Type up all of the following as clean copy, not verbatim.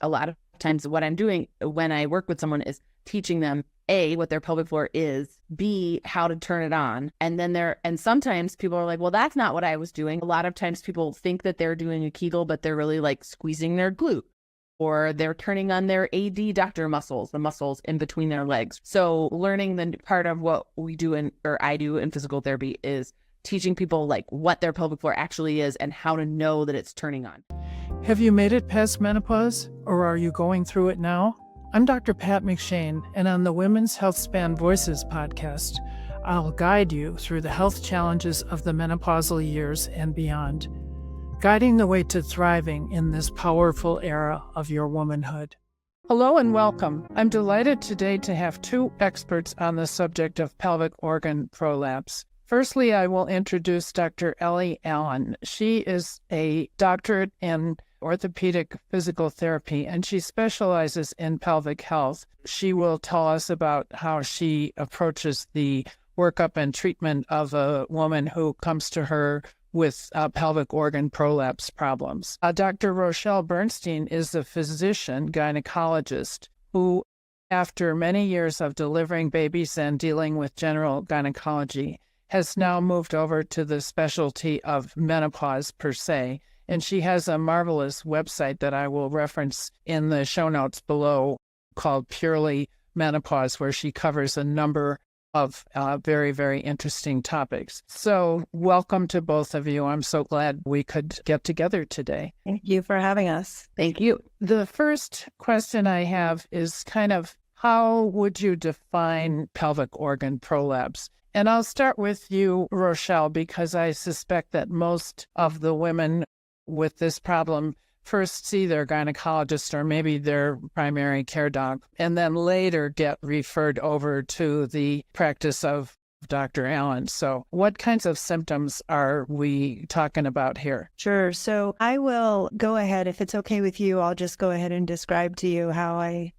a lot of times what I'm doing when I work with someone is teaching them A, what their pelvic floor is, B, how to turn it on. And then and sometimes people are like, well, that's not what I was doing. A lot of times people think that they're doing a Kegel, but they're really like squeezing their glute, or they're turning on their adductor muscles, the muscles in between their legs. So learning the part of what we do I do in physical therapy is teaching people like what their pelvic floor actually is and how to know that it's turning on. Have you made it past menopause, or are you going through it now? I'm Dr. Pat McShane, and on the Women's Health Span Voices podcast, I'll guide you through the health challenges of the menopausal years and beyond, guiding the way to thriving in this powerful era of your womanhood. Hello and welcome. I'm delighted today to have two experts on the subject of pelvic organ prolapse. Firstly, I will introduce Dr. Ellie Allen. She is a doctorate in orthopedic physical therapy, and she specializes in pelvic health. She will tell us about how she approaches the workup and treatment of a woman who comes to her with pelvic organ prolapse problems. Dr. Rochelle Bernstein is a physician, gynecologist, who, after many years of delivering babies and dealing with general gynecology, has now moved over to the specialty of menopause per se. And she has a marvelous website that I will reference in the show notes below called Purely Menopause, where she covers a number of very, very interesting topics. So welcome to both of you. I'm so glad we could get together today. Thank you for having us. Thank you. The first question I have is kind of, how would you define pelvic organ prolapse? And I'll start with you, Rochelle, because I suspect that most of the women with this problem first see their gynecologist or maybe their primary care doc, and then later get referred over to the practice of Dr. Allen. So what kinds of symptoms are we talking about here? Sure. So I will go ahead, if it's okay with you, I'll just go ahead and describe to you how I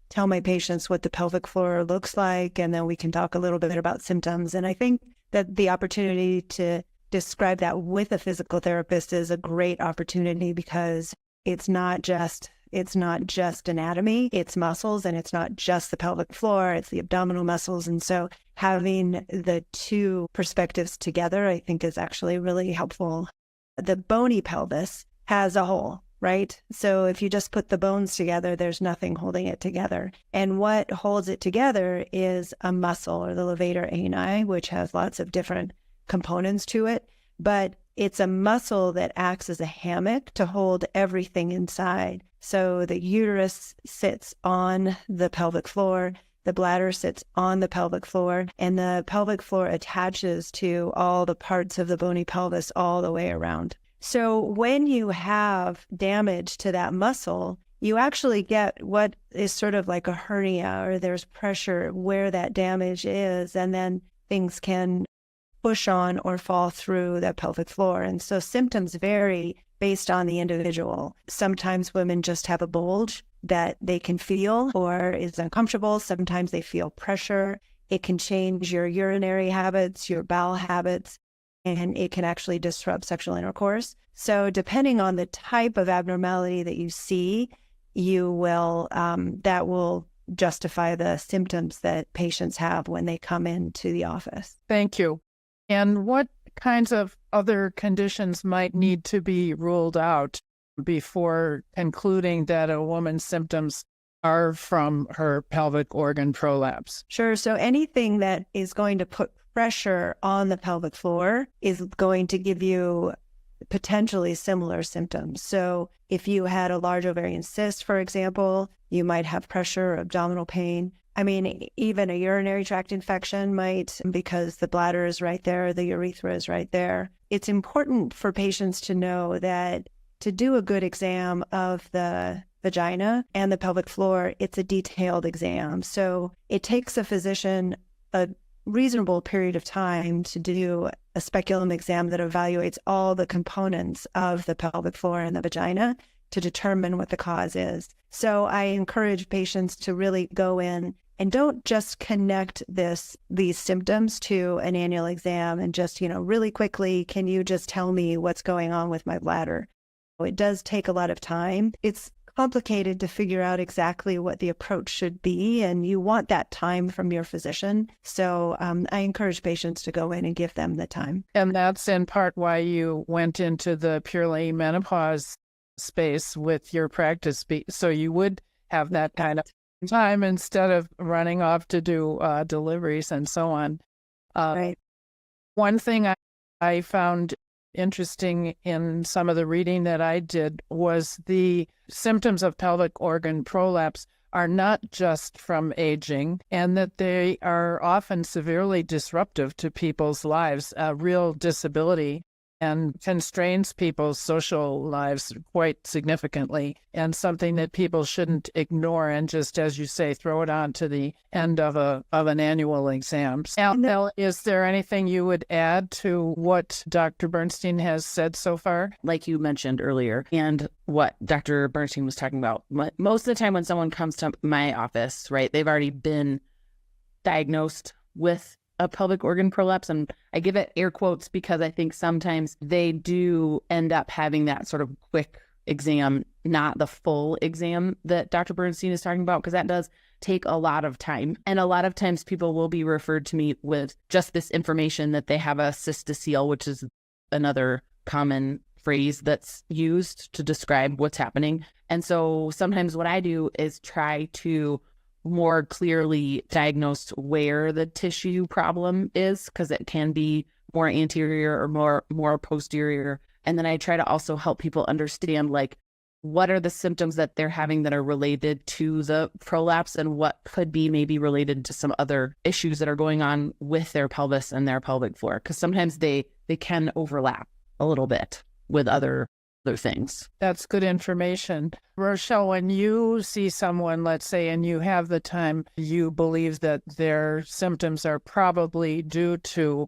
tell my patients what the pelvic floor looks like, and then we can talk a little bit about symptoms. And I think that the opportunity to describe that with a physical therapist is a great opportunity, because it's not just anatomy, it's muscles, and it's not just the pelvic floor, it's the abdominal muscles. And so having the two perspectives together, I think, is actually really helpful. The bony pelvis has a hole, right? So if you just put the bones together, there's nothing holding it together. And what holds it together is a muscle, or the levator ani, which has lots of different components to it, but it's a muscle that acts as a hammock to hold everything inside. So the uterus sits on the pelvic floor, the bladder sits on the pelvic floor, and the pelvic floor attaches to all the parts of the bony pelvis all the way around. So when you have damage to that muscle, you actually get what is sort of like a hernia, or there's pressure where that damage is, and then things can push on or fall through the pelvic floor. And so symptoms vary based on the individual. Sometimes women just have a bulge that they can feel or is uncomfortable. Sometimes they feel pressure. It can change your urinary habits, your bowel habits, and it can actually disrupt sexual intercourse. So depending on the type of abnormality that you see, that will justify the symptoms that patients have when they come into the office. Thank you. And what kinds of other conditions might need to be ruled out before concluding that a woman's symptoms are from her pelvic organ prolapse? Sure. So anything that is going to put pressure on the pelvic floor is going to give you potentially similar symptoms. So if you had a large ovarian cyst, for example, you might have pressure or abdominal pain. I mean, even a urinary tract infection might, because the bladder is right there, the urethra is right there. It's important for patients to know that to do a good exam of the vagina and the pelvic floor, it's a detailed exam. So it takes a physician a reasonable period of time to do a speculum exam that evaluates all the components of the pelvic floor and the vagina to determine what the cause is. So I encourage patients to really go in and don't just connect these symptoms to an annual exam and just, really quickly, can you just tell me what's going on with my bladder? It does take a lot of time. It's complicated to figure out exactly what the approach should be, and you want that time from your physician. So I encourage patients to go in and give them the time. And that's in part why you went into the purely menopause space with your practice. So you would have that kind of time instead of running off to do deliveries and so on. Right. One thing I found interesting in some of the reading that I did was the symptoms of pelvic organ prolapse are not just from aging, and that they are often severely disruptive to people's lives, a real disability, and constrains people's social lives quite significantly, and something that people shouldn't ignore and just, as you say, throw it on to the end of an annual exam. Ellie, is there anything you would add to what Dr. Bernstein has said so far? Like you mentioned earlier, and what Dr. Bernstein was talking about, most of the time when someone comes to my office, right, they've already been diagnosed with a pelvic organ prolapse, and I give it air quotes because I think sometimes they do end up having that sort of quick exam, not the full exam that Dr. Bernstein is talking about, because that does take a lot of time. And a lot of times people will be referred to me with just this information that they have a cystocele, which is another common phrase that's used to describe what's happening. And so sometimes what I do is try to more clearly diagnose where the tissue problem is, because it can be more anterior or more posterior. And then I try to also help people understand, like, what are the symptoms that they're having that are related to the prolapse, and what could be maybe related to some other issues that are going on with their pelvis and their pelvic floor, because sometimes they can overlap a little bit with other things. That's good information. Rochelle, when you see someone, let's say, and you have the time, you believe that their symptoms are probably due to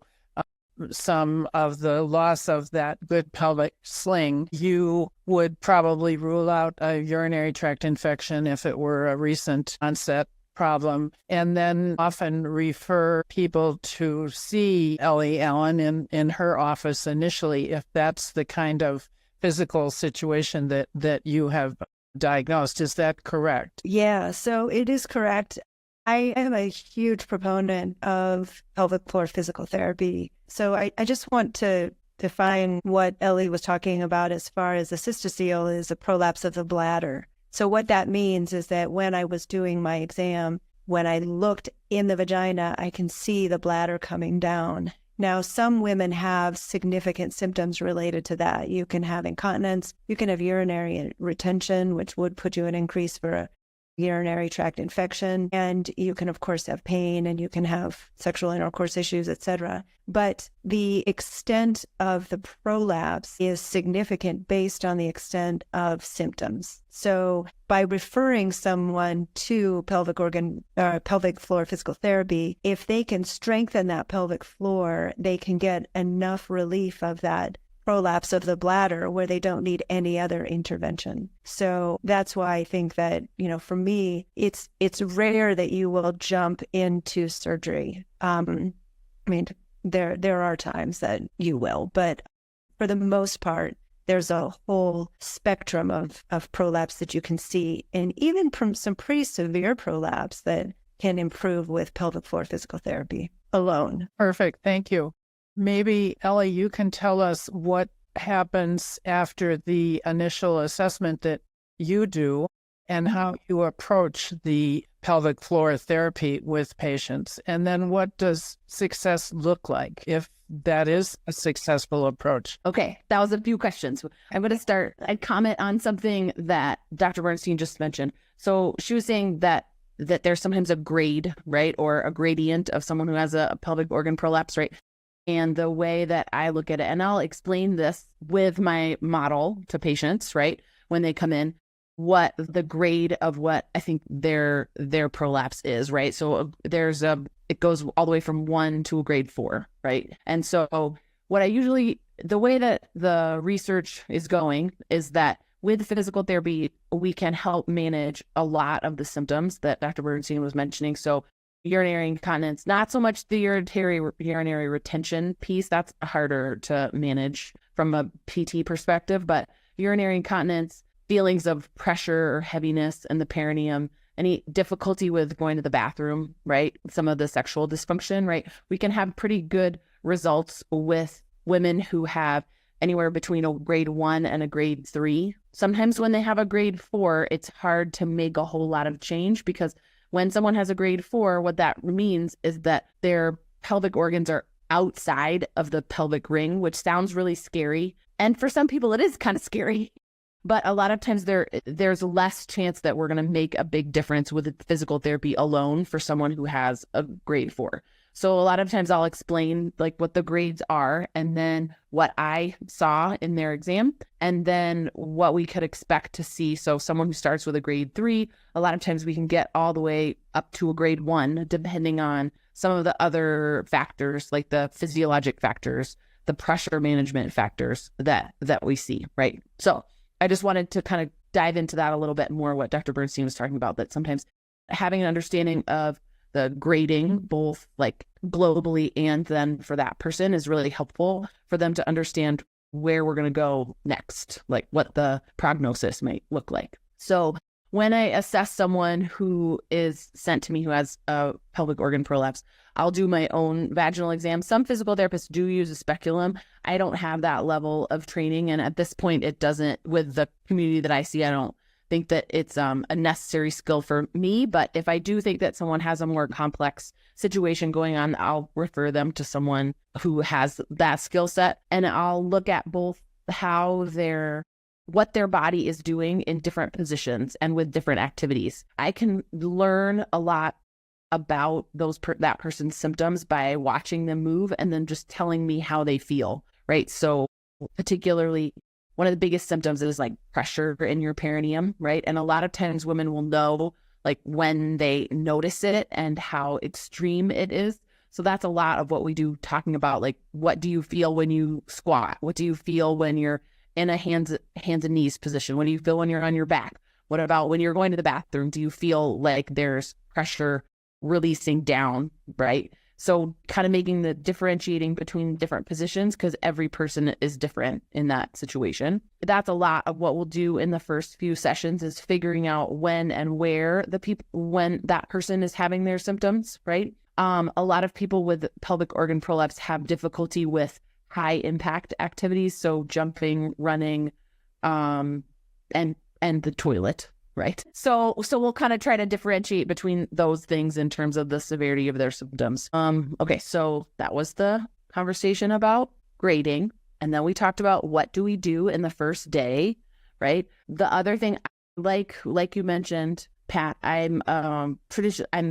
some of the loss of that good pelvic sling, you would probably rule out a urinary tract infection if it were a recent onset problem, and then often refer people to see Ellie Allen in her office initially if that's the kind of physical situation that you have diagnosed. Is that correct? Yeah, so it is correct. I am a huge proponent of pelvic floor physical therapy. So I just want to define what Ellie was talking about as far as a cystocele is a prolapse of the bladder. So what that means is that when I was doing my exam, when I looked in the vagina, I can see the bladder coming down. Now, some women have significant symptoms related to that. You can have incontinence, you can have urinary retention, which would put you at increase for a urinary tract infection, and you can, of course, have pain, and you can have sexual intercourse issues, etc. But the extent of the prolapse is significant based on the extent of symptoms. So by referring someone to pelvic floor physical therapy, if they can strengthen that pelvic floor, they can get enough relief of that prolapse of the bladder where they don't need any other intervention. So that's why I think that, for me, it's rare that you will jump into surgery. There are times that you will, but for the most part, there's a whole spectrum of prolapse that you can see, and even from some pretty severe prolapse that can improve with pelvic floor physical therapy alone. Perfect. Thank you. Maybe, Ellie, you can tell us what happens after the initial assessment that you do and how you approach the pelvic floor therapy with patients. And then what does success look like if that is a successful approach? Okay, that was a few questions. I'm going to start. I'd comment on something that Dr. Bernstein just mentioned. So she was saying that there's sometimes a grade, right, or a gradient of someone who has a pelvic organ prolapse, right? And the way that I look at it, and I'll explain this with my model to patients, right, when they come in, what the grade of what I think their prolapse is, right? So it goes all the way from 1 to a grade 4, right? And so the way that the research is going is that with physical therapy, we can help manage a lot of the symptoms that Dr. Bernstein was mentioning. So urinary incontinence, not so much the urinary retention piece. That's harder to manage from a PT perspective, but urinary incontinence, feelings of pressure or heaviness in the perineum, any difficulty with going to the bathroom, right? Some of the sexual dysfunction, right? We can have pretty good results with women who have anywhere between a grade 1 and a grade 3. Sometimes when they have a grade 4, it's hard to make a whole lot of change, because when someone has a grade 4, what that means is that their pelvic organs are outside of the pelvic ring, which sounds really scary. And for some people, it is kind of scary. But a lot of times there's less chance that we're going to make a big difference with physical therapy alone for someone who has a grade 4. So a lot of times I'll explain like what the grades are, and then what I saw in their exam, and then what we could expect to see. So someone who starts with a grade 3, a lot of times we can get all the way up to a grade 1, depending on some of the other factors, like the physiologic factors, the pressure management factors that we see, right? So I just wanted to kind of dive into that a little bit more, what Dr. Bernstein was talking about, that sometimes having an understanding of the grading, both like globally and then for that person, is really helpful for them to understand where we're going to go next, like what the prognosis might look like. So when I assess someone who is sent to me who has a pelvic organ prolapse, I'll do my own vaginal exam. Some physical therapists do use a speculum. I don't have that level of training. And at this point, it doesn't, with the community that I see, I don't think that it's a necessary skill for me. But if I do think that someone has a more complex situation going on, I'll refer them to someone who has that skill set. And I'll look at both what their body is doing in different positions and with different activities. I can learn a lot about that person's symptoms by watching them move and then just telling me how they feel, right? So particularly, one of the biggest symptoms is like pressure in your perineum, right? And a lot of times women will know like when they notice it and how extreme it is. So that's a lot of what we do, talking about like, what do you feel when you squat? What do you feel when you're in a hands and knees position? What do you feel when you're on your back? What about when you're going to the bathroom? Do you feel like there's pressure releasing down, right? So kind of making the differentiating between different positions, because every person is different in that situation. That's a lot of what we'll do in the first few sessions, is figuring out when and where when that person is having their symptoms, right? A lot of people with pelvic organ prolapse have difficulty with high impact activities, so jumping, running, and the toilet, right? So we'll kind of try to differentiate between those things in terms of the severity of their symptoms. Okay, so that was the conversation about grading. And then we talked about what do we do in the first day, right? The other thing, like you mentioned, Pat, I'm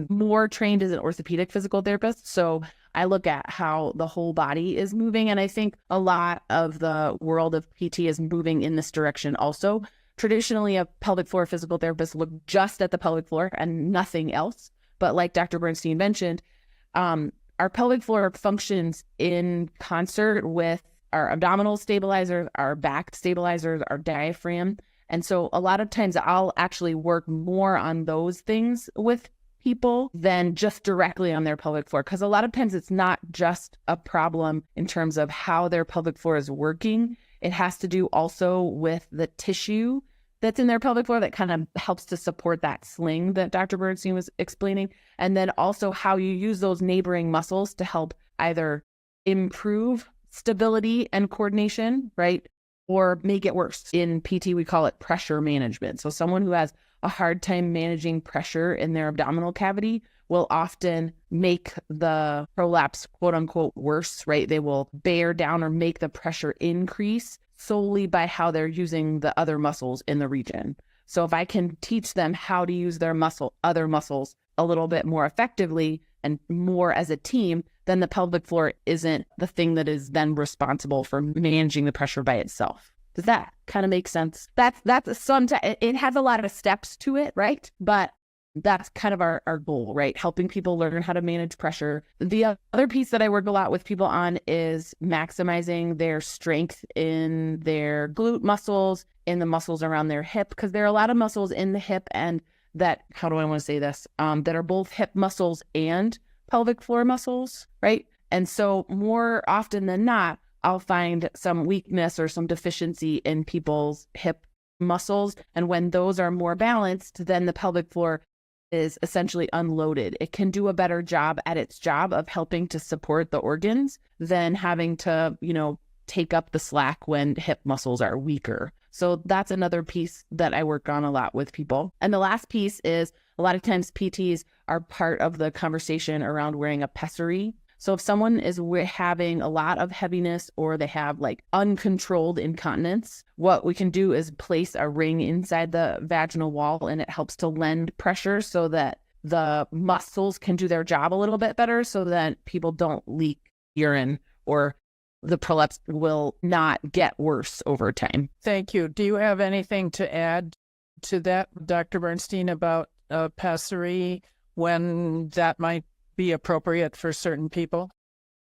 more trained as an orthopedic physical therapist. So I look at how the whole body is moving. And I think a lot of the world of PT is moving in this direction also. Traditionally, a pelvic floor physical therapist looked just at the pelvic floor and nothing else. But like Dr. Bernstein mentioned, our pelvic floor functions in concert with our abdominal stabilizers, our back stabilizers, our diaphragm. And so a lot of times I'll actually work more on those things with people than just directly on their pelvic floor. Because a lot of times it's not just a problem in terms of how their pelvic floor is working. It has to do also with the tissue that's in their pelvic floor that kind of helps to support that sling that Dr. Bernstein was explaining. And then also how you use those neighboring muscles to help either improve stability and coordination, right? Or make it worse. In PT, we call it pressure management. So someone who has a hard time managing pressure in their abdominal cavity will often make the prolapse, quote unquote, worse, right? They will bear down or make the pressure increase solely by how they're using the other muscles in the region. So if I can teach them how to use their other muscles a little bit more effectively and more as a team, then the pelvic floor isn't the thing that is then responsible for managing the pressure by itself. Does that kind of make sense? That's sometimes it has a lot of steps to it, right? But that's kind of our goal, right? Helping people learn how to manage pressure. The other piece that I work a lot with people on is maximizing their strength in their glute muscles, in the muscles around their hip, because there are a lot of muscles in the hip and that, how do I want to say this? That are both hip muscles and pelvic floor muscles, right? And so more often than not, I'll find some weakness or some deficiency in people's hip muscles. And when those are more balanced, then the pelvic floor is essentially unloaded. It can do a better job at its job of helping to support the organs than having to, take up the slack when hip muscles are weaker. So that's another piece that I work on a lot with people. And the last piece is a lot of times PTs are part of the conversation around wearing a pessary. So if someone is having a lot of heaviness or they have like uncontrolled incontinence, what we can do is place a ring inside the vaginal wall, and it helps to lend pressure so that the muscles can do their job a little bit better so that people don't leak urine or the prolapse will not get worse over time. Thank you. Do you have anything to add to that, Dr. Bernstein, about pessary, when that might be appropriate for certain people?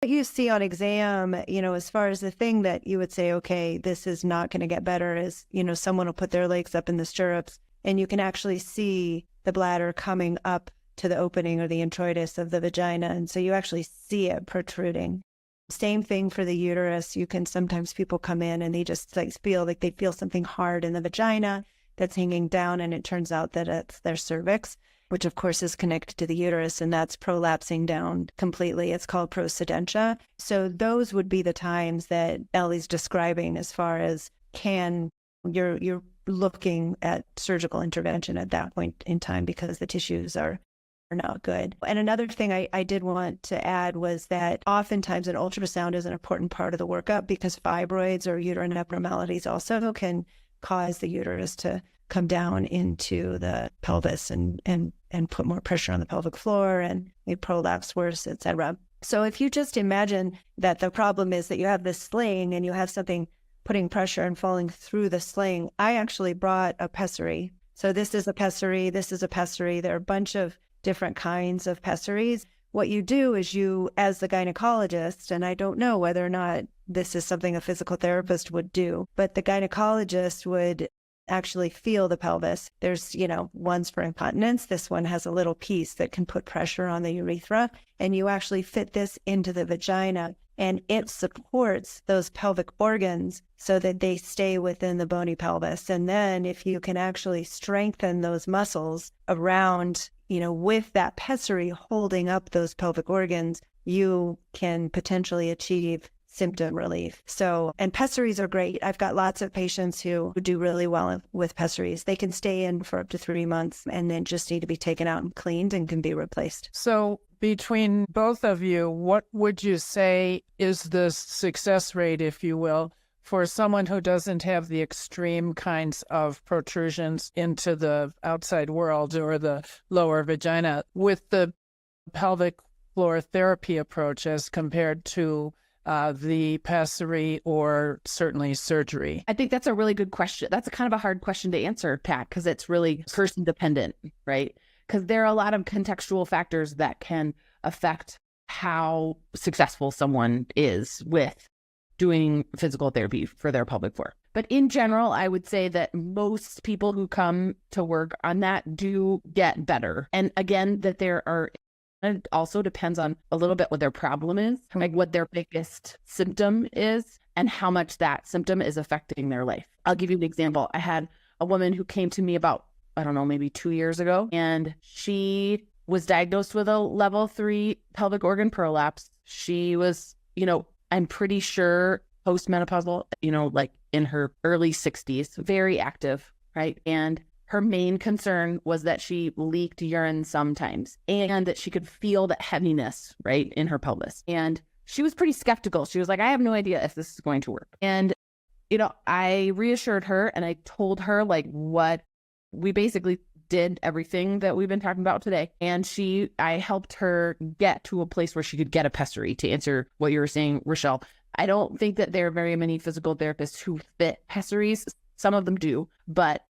What you see on exam, as far as the thing that you would say, okay, this is not going to get better, is, someone will put their legs up in the stirrups and you can actually see the bladder coming up to the opening or the introitus of the vagina. And so you actually see it protruding. Same thing for the uterus. You can sometimes people come in and they just feel like they feel something hard in the vagina that's hanging down, and it turns out that it's their cervix, which of course is connected to the uterus, and that's prolapsing down completely. It's called procedentia. So those would be the times that Ellie's describing as far as you're looking at surgical intervention at that point in time because the tissues are not good. And another thing I did want to add was that oftentimes an ultrasound is an important part of the workup because fibroids or uterine abnormalities also can cause the uterus to come down into the pelvis and put more pressure on the pelvic floor and make prolapse worse, etc. So if you just imagine that the problem is that you have this sling and you have something putting pressure and falling through the sling, I actually brought a pessary. So this is a pessary, this is a pessary. There are a bunch of different kinds of pessaries. What you do is you, as the gynecologist, and I don't know whether or not this is something a physical therapist would do, but the gynecologist would actually feel the pelvis. There's, ones for incontinence. This one has a little piece that can put pressure on the urethra, and you actually fit this into the vagina, and it supports those pelvic organs so that they stay within the bony pelvis. And then if you can actually strengthen those muscles around, with that pessary holding up those pelvic organs, you can potentially achieve symptom relief. So, and pessaries are great. I've got lots of patients who do really well with pessaries. They can stay in for up to 3 months and then just need to be taken out and cleaned and can be replaced. So between both of you, what would you say is the success rate, if you will, for someone who doesn't have the extreme kinds of protrusions into the outside world or the lower vagina with the pelvic floor therapy approach as compared to the pessary or certainly surgery? I think that's a really good question. That's a kind of a hard question to answer, Pat, because it's really person dependent, right? Because there are a lot of contextual factors that can affect how successful someone is with doing physical therapy for their pelvic floor. But in general, I would say that most people who come to work on that do get better. And again, that it also depends on a little bit what their problem is, like what their biggest symptom is and how much that symptom is affecting their life. I'll give you an example. I had a woman who came to me about, maybe 2 years ago, and she was diagnosed with a level 3 pelvic organ prolapse. She was, I'm pretty sure postmenopausal, like in her early 60s, very active, right? And her main concern was that she leaked urine sometimes and that she could feel that heaviness, right, in her pelvis. And she was pretty skeptical. She was like, I have no idea if this is going to work. And, I reassured her and I told her what we basically did everything that we've been talking about today. And I helped her get to a place where she could get a pessary, to answer what you were saying, Rochelle. I don't think that there are very many physical therapists who fit pessaries. Some of them do, but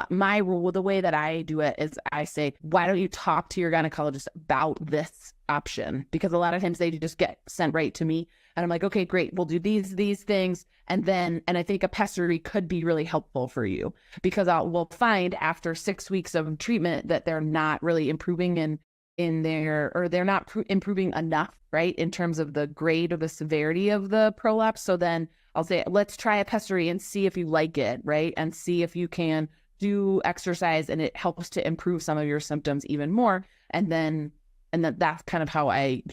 my rule, the way that I do it is I say, why don't you talk to your gynecologist about this option? Because a lot of times they just get sent right to me. And I'm like, okay, great. We'll do these things. And I think a pessary could be really helpful for you because we'll find after 6 weeks of treatment that they're not really improving or they're not improving enough, right? In terms of the grade or the severity of the prolapse. So then I'll say, let's try a pessary and see if you like it, right? And see if you can do exercise and it helps to improve some of your symptoms even more. And that's kind of how I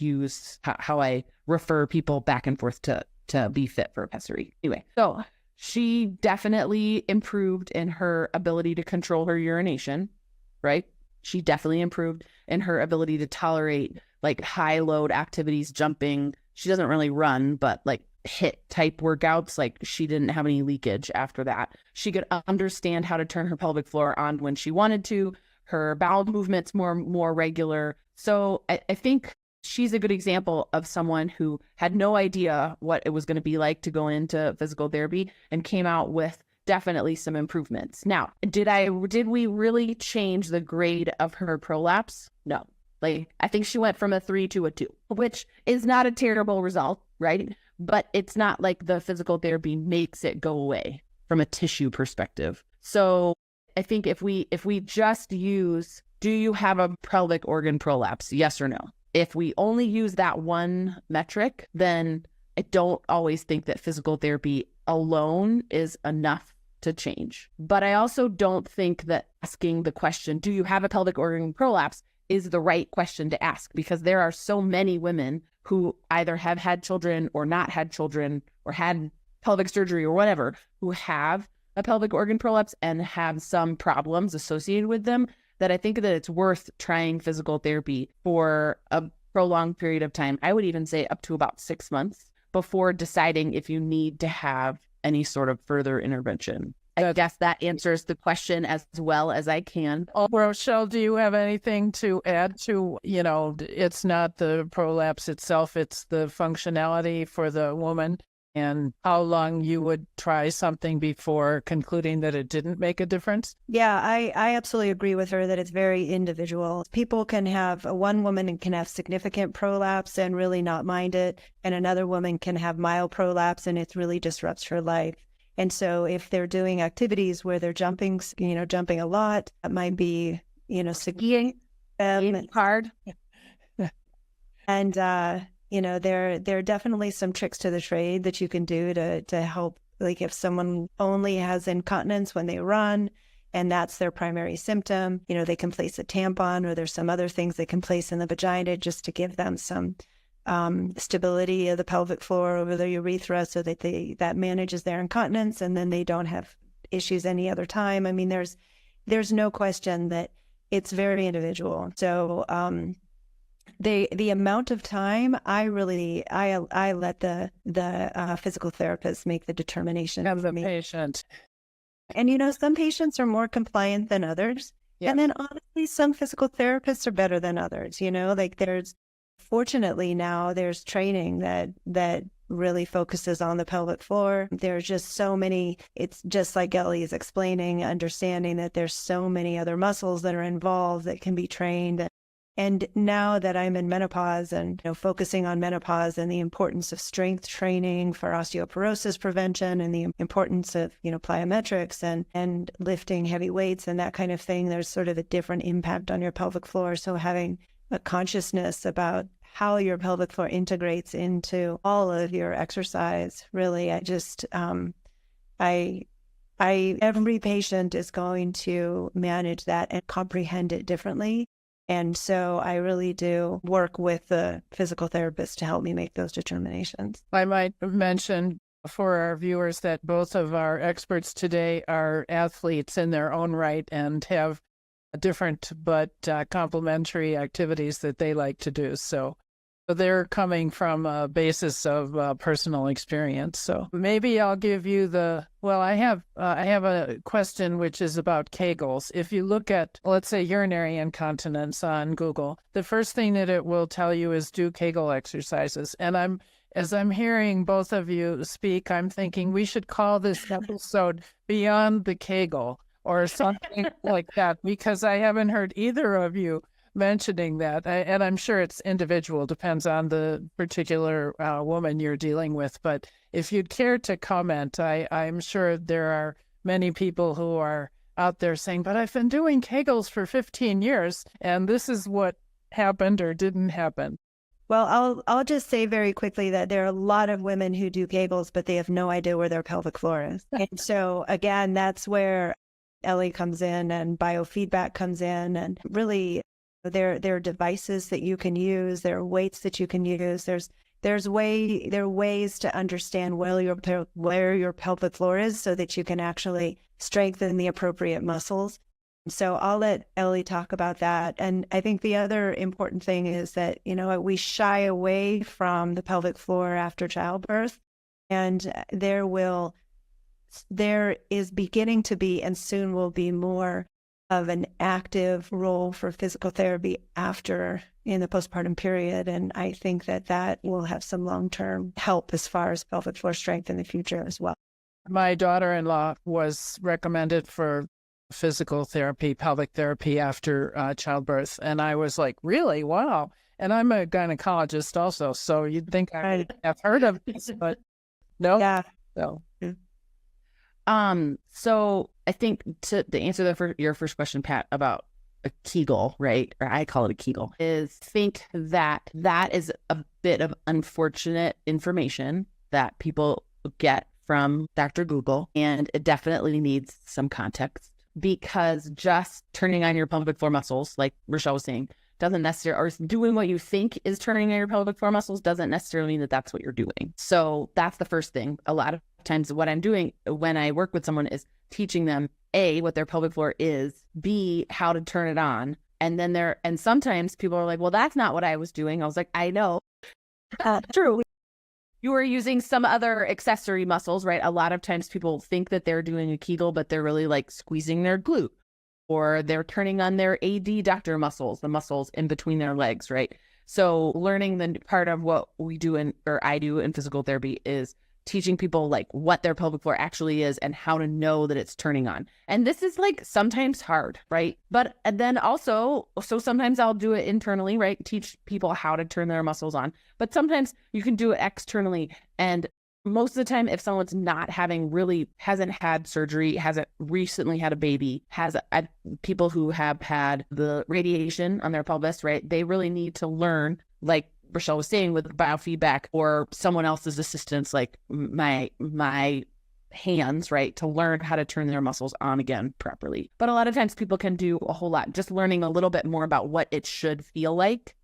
how I refer people back and forth to be fit for a pessary. Anyway, so she definitely improved in her ability to control her urination, right? She definitely improved in her ability to tolerate like high load activities, jumping. She doesn't really run, but like HIIT type workouts, like she didn't have any leakage after that. She could understand how to turn her pelvic floor on when she wanted to. Her bowel movements more regular. So I think she's a good example of someone who had no idea what it was going to be like to go into physical therapy and came out with definitely some improvements. Now, did we really change the grade of her prolapse? No. Like, I think she went from a 3 to a 2, which is not a terrible result, right? But it's not like the physical therapy makes it go away from a tissue perspective. So I think if we just use, do you have a pelvic organ prolapse? Yes or no? If we only use that one metric, then I don't always think that physical therapy alone is enough to change. But I also don't think that asking the question, do you have a pelvic organ prolapse, is the right question to ask, because there are so many women who either have had children or not had children or had pelvic surgery or whatever, who have a pelvic organ prolapse and have some problems associated with them, that I think that it's worth trying physical therapy for a prolonged period of time. I would even say up to about 6 months before deciding if you need to have any sort of further intervention. I guess that answers the question as well as I can. Rochelle, do you have anything to add to, it's not the prolapse itself, it's the functionality for the woman, and how long you would try something before concluding that it didn't make a difference? Yeah, I absolutely agree with her that it's very individual. People can have, one woman can have significant prolapse and really not mind it, and another woman can have mild prolapse and it really disrupts her life. And so if they're doing activities where they're jumping a lot, that might be, skiing hard. And, there are definitely some tricks to the trade that you can do to help. Like if someone only has incontinence when they run and that's their primary symptom, they can place a tampon, or there's some other things they can place in the vagina just to give them some stability of the pelvic floor over the urethra, so that that manages their incontinence, and then they don't have issues any other time. I mean, there's no question that it's very individual. So the amount of time, I let the physical therapist make the determination Of for the me. patient. And some patients are more compliant than others. Yeah. And then honestly, some physical therapists are better than others. Fortunately now there's training that really focuses on the pelvic floor. There's just so many, it's just like Ellie is explaining, understanding that there's so many other muscles that are involved that can be trained. And now that I'm in menopause and focusing on menopause and the importance of strength training for osteoporosis prevention and the importance of plyometrics and lifting heavy weights and that kind of thing, there's sort of a different impact on your pelvic floor. So having a consciousness about how your pelvic floor integrates into all of your exercise, really, every patient is going to manage that and comprehend it differently. And so I really do work with the physical therapist to help me make those determinations. I might mention for our viewers that both of our experts today are athletes in their own right and have different but complementary activities that they like to do. So they're coming from a basis of personal experience. So maybe I'll give you I have a question which is about Kegels. If you look at, let's say, urinary incontinence on Google, the first thing that it will tell you is do Kegel exercises. And as I'm hearing both of you speak, I'm thinking we should call this episode Beyond the Kegel or something like that, because I haven't heard either of you mentioning that. And I'm sure it's individual, depends on the particular woman you're dealing with. But if you'd care to comment, I'm sure there are many people who are out there saying, but I've been doing Kegels for 15 years, and this is what happened or didn't happen. I'll just say very quickly that there are a lot of women who do Kegels, but they have no idea where their pelvic floor is. And so again, that's where Ellie comes in and biofeedback comes in, and really there are devices that you can use, there are weights that you can use. There are ways to understand where your pelvic floor is so that you can actually strengthen the appropriate muscles. So I'll let Ellie talk about that. And I think the other important thing is that, we shy away from the pelvic floor after childbirth, and there is beginning to be and soon will be more of an active role for physical therapy in the postpartum period. And I think that will have some long-term help as far as pelvic floor strength in the future as well. My daughter-in-law was recommended for physical therapy, pelvic therapy after childbirth. And I was like, really? Wow. And I'm a gynecologist also. So you'd think I have heard of this, but no. Yeah. No. So I think to answer your first question, Pat, about a Kegel, right? Or I call it a Kegel, is think that is a bit of unfortunate information that people get from Dr. Google, and it definitely needs some context, because just turning on your pelvic floor muscles, like Rochelle was saying, doesn't necessarily, or doing what you think is turning on your pelvic floor muscles doesn't necessarily mean that that's what you're doing. So that's the first thing. A lot of times what I'm doing when I work with someone is teaching them A, what their pelvic floor is, B, how to turn it on. And sometimes people are like, well, that's not what I was doing. I was like, I know. True. You are using some other accessory muscles, right? A lot of times people think that they're doing a Kegel, but they're really like squeezing their glute, or they're turning on their adductor muscles, the muscles in between their legs, right? So learning the part of what we do I do in physical therapy is teaching people like what their pelvic floor actually is and how to know that it's turning on. And this is like sometimes hard, right? But then also, so sometimes I'll do it internally, right? Teach people how to turn their muscles on. But sometimes you can do it externally. And most of the time, if someone's hasn't had surgery, hasn't recently had a baby, people who have had the radiation on their pelvis, right? They really need to learn, like Rochelle was saying, with biofeedback or someone else's assistance, like my hands, right, to learn how to turn their muscles on again properly. But a lot of times people can do a whole lot, just learning a little bit more about what it should feel like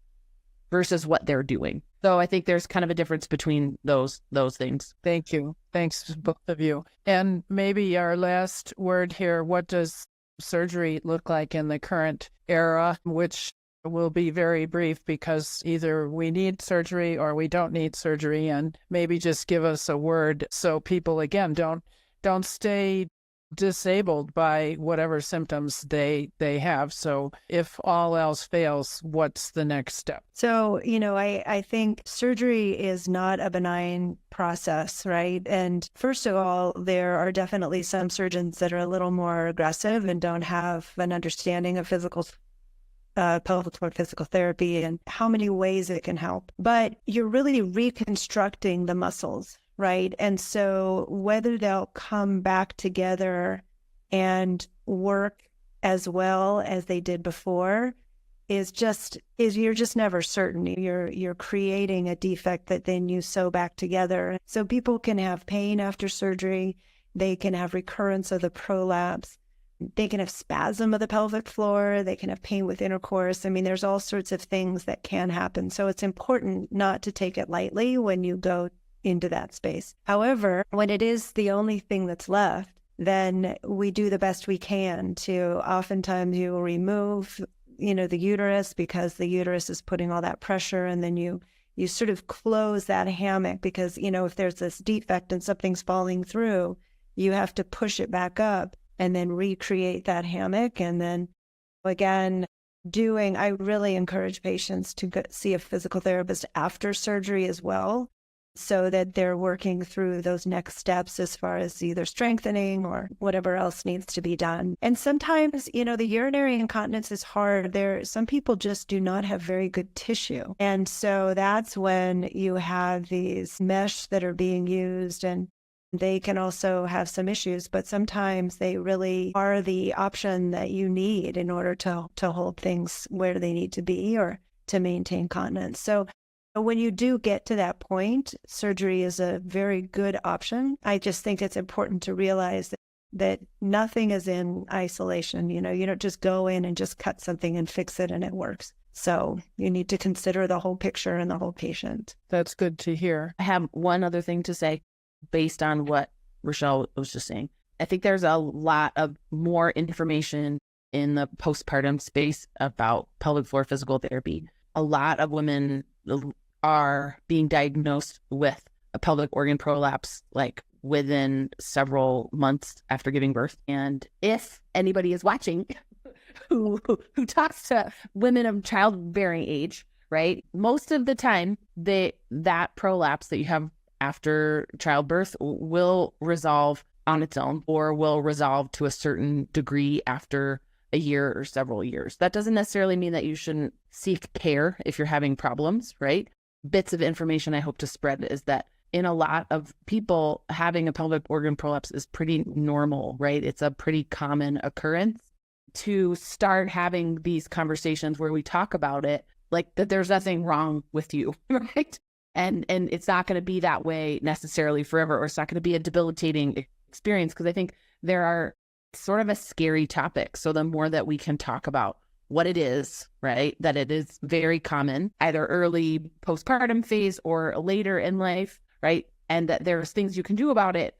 versus what they're doing. So I think there's kind of a difference between those things. Thank you. Thanks to both of you. And maybe our last word here, what does surgery look like in the current era, which will be very brief because either we need surgery or we don't need surgery, and maybe just give us a word so people, again, don't stay disabled by whatever symptoms they have. So if all else fails, what's the next step? So, I think surgery is not a benign process, right? And first of all, there are definitely some surgeons that are a little more aggressive and don't have an understanding of pelvic floor physical therapy and how many ways it can help. But you're really reconstructing the muscles, right? And so whether they'll come back together and work as well as they did before is you're just never certain. You're creating a defect that then you sew back together. So people can have pain after surgery. They can have recurrence of the prolapse. They can have spasm of the pelvic floor. They can have pain with intercourse. I mean, there's all sorts of things that can happen. So it's important not to take it lightly when you go into that space. However, when it is the only thing that's left, then we do the best we can to, oftentimes you will remove, the uterus, because the uterus is putting all that pressure, and then you sort of close that hammock because, if there's this defect and something's falling through, you have to push it back up and then recreate that hammock. And then again, I really encourage patients to see a physical therapist after surgery as well, so that they're working through those next steps as far as either strengthening or whatever else needs to be done. And sometimes, the urinary incontinence is hard. Some people just do not have very good tissue. And so that's when you have these mesh that are being used, and they can also have some issues, but sometimes they really are the option that you need in order to hold things where they need to be or to maintain continence. So When you do get to that point, surgery is a very good option. I just think it's important to realize that nothing is in isolation. You don't just go in and just cut something and fix it and it works. So you need to consider the whole picture and the whole patient. That's good to hear. I have one other thing to say based on what Rochelle was just saying. I think there's a lot of more information in the postpartum space about pelvic floor physical therapy. A lot of women are being diagnosed with a pelvic organ prolapse like within several months after giving birth. And if anybody is watching who talks to women of childbearing age, right, most of the time that prolapse that you have after childbirth will resolve on its own or will resolve to a certain degree after a year or several years. That doesn't necessarily mean that you shouldn't seek care if you're having problems, right? Bits of information I hope to spread is that in a lot of people, having a pelvic organ prolapse is pretty normal, right? It's a pretty common occurrence. To start having these conversations where we talk about it, like that there's nothing wrong with you, right? And it's not going to be that way necessarily forever, or it's not going to be a debilitating experience, because I think there are sort of a scary topic. So the more that we can talk about what it is, right, that it is very common, either early postpartum phase or later in life, right, and that there's things you can do about it,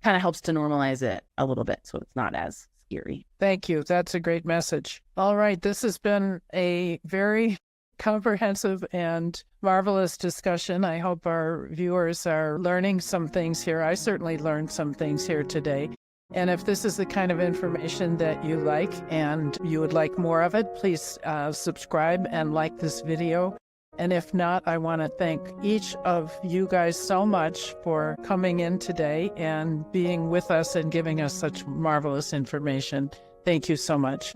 kind of helps to normalize it a little bit so it's not as scary. Thank you. That's a great message. All right. This has been a very comprehensive and marvelous discussion. I hope our viewers are learning some things here. I certainly learned some things here today. And if this is the kind of information that you like and you would like more of it, please subscribe and like this video. And if not, I want to thank each of you guys so much for coming in today and being with us and giving us such marvelous information. Thank you so much.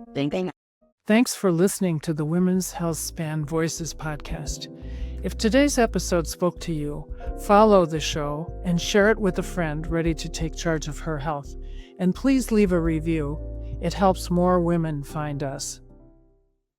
Thanks for listening to the Women's Health Span Voices podcast. If today's episode spoke to you, follow the show and share it with a friend ready to take charge of her health. And please leave a review. It helps more women find us.